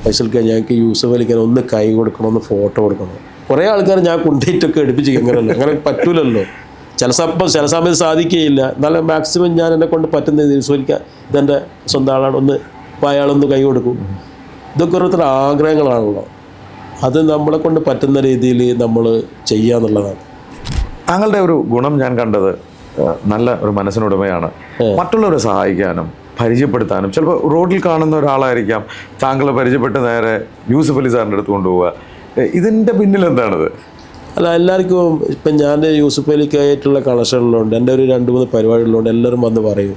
ഫൈസൽക്ക് ഞങ്ങൾക്ക് യൂസഫ് അലിക്കാൻ ഒന്ന് കൈ കൊടുക്കണം, ഒന്ന് ഫോട്ടോ കൊടുക്കണം. കുറേ ആൾക്കാർ ഞാൻ കൊണ്ടുപോയിട്ടൊക്കെ എടുപ്പിച്ച് എങ്ങനെയല്ലോ, അങ്ങനെ പറ്റൂലല്ലോ. ചില സമയത്ത് സാധിക്കുകയില്ല. എന്നാലും മാക്സിമം ഞാൻ എന്നെ കൊണ്ട് പറ്റുന്ന യൂസഫ് അലിക്ക ഇതെൻ്റെ സ്വന്തം ആളാണ്, ഒന്ന് അപ്പോൾ അയാളൊന്ന് കൈ കൊടുക്കും. ഇതൊക്കെ ഓരോരുത്തരുടെ ആഗ്രഹങ്ങളാണല്ലോ. അത് നമ്മളെ കൊണ്ട് പറ്റുന്ന രീതിയിൽ നമ്മൾ ചെയ്യുക എന്നുള്ളതാണ്. താങ്കളുടെ ഒരു ഗുണം ഞാൻ കണ്ടത് നല്ല ഒരു മനസ്സിനുടമയാണ്. മറ്റുള്ളവരെ സഹായിക്കാനും പരിചയപ്പെടുത്താനും. ചിലപ്പോൾ റോഡിൽ കാണുന്ന ഒരാളായിരിക്കാം താങ്കളെ പരിചയപ്പെട്ട് നേരെ യൂസഫ് അലി സാറിൻ്റെ അടുത്ത് കൊണ്ടുപോവുക. ഇതിൻ്റെ പിന്നിൽ എന്താണത്? അല്ല, എല്ലാവർക്കും ഇപ്പം ഞാൻ യൂസഫ് അലിക്കായിട്ടുള്ള കണക്ഷനുള്ളതുകൊണ്ട് എൻ്റെ ഒരു 2-3 പരിപാടികളുണ്ട്. എല്ലാവരും വന്ന് പറയും,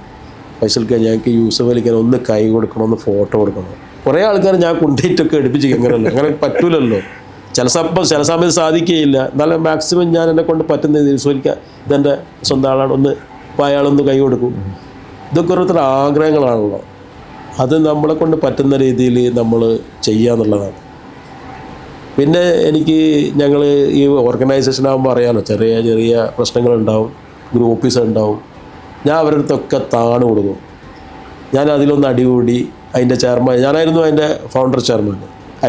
ഫൈസൽക്ക ഞങ്ങൾക്ക് യൂസഫ് അലിക്കാൻ ഒന്ന് കൈ കൊടുക്കണം, ഒന്ന് ഫോട്ടോ കൊടുക്കണം. കുറേ ആൾക്കാർ ഞാൻ കൊണ്ടുപോയിട്ടൊക്കെ എടുപ്പിച്ച് എങ്ങനെയല്ലോ, അങ്ങനെ പറ്റൂലല്ലോ. ചില സമയത്ത് സാധിക്കുകയില്ല. എന്നാലും മാക്സിമം ഞാൻ എന്നെ കൊണ്ട് പറ്റുന്ന യൂസഫ് അലിക്ക ഇതെൻ്റെ സ്വന്തം ആളാണ്, ഒന്ന് അപ്പോൾ അയാളൊന്ന് കൈ കൊടുക്കും. ഇതൊക്കെ ഓരോരുത്തരുടെ ആഗ്രഹങ്ങളാണല്ലോ. അത് നമ്മളെ കൊണ്ട് പറ്റുന്ന രീതിയിൽ നമ്മൾ ചെയ്യുക എന്നുള്ളതാണ്. പിന്നെ എനിക്ക് ഞങ്ങൾ ഈ ഓർഗനൈസേഷൻ ആകുമ്പോൾ അറിയാമല്ലോ, ചെറിയ ചെറിയ പ്രശ്നങ്ങളുണ്ടാവും, ഗ്രൂപ്പീസ് ഉണ്ടാവും. ഞാൻ അവരുടെ അടുത്തൊക്കെ താണ് കൊടുക്കും. ഞാൻ അതിലൊന്ന് അടികൂടി അതിൻ്റെ ചെയർമാൻ, ഞാനായിരുന്നു അതിൻ്റെ ഫൗണ്ടർ ചെയർമാൻ.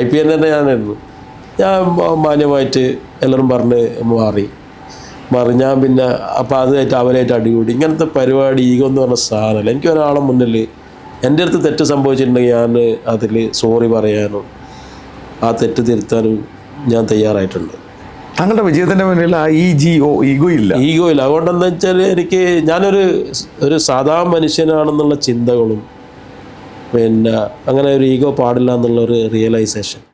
IPN തന്നെ ഞാനായിരുന്നു. ഞാൻ മാന്യമായിട്ട് എല്ലാവരും പറഞ്ഞ് മാറി. ഞാൻ പിന്നെ അപ്പോൾ അതുമായിട്ട് അവരായിട്ട് അടികൂടി. ഇങ്ങനത്തെ പരിപാടി ഈഗോ എന്ന് പറഞ്ഞ സാധനമല്ല. എനിക്ക് ഒരാളെ മുന്നിൽ എൻ്റെ അടുത്ത് തെറ്റ് സംഭവിച്ചിട്ടുണ്ടെങ്കിൽ ഞാൻ അതിൽ സോറി പറയാനും ആ തെറ്റ് തിരുത്താനും ഞാൻ തയ്യാറായിട്ടുണ്ട്. താങ്കളുടെ വിജയത്തിൻ്റെ മുന്നിൽ ആ ഈഗോ ഇല്ല. അതുകൊണ്ടെന്താ വെച്ചാൽ ഞാനൊരു സാധാ മനുഷ്യനാണെന്നുള്ള ചിന്തകളും പിന്നെ അങ്ങനെ ഒരു ഈഗോ പാടില്ല എന്നുള്ളൊരു റിയലൈസേഷൻ.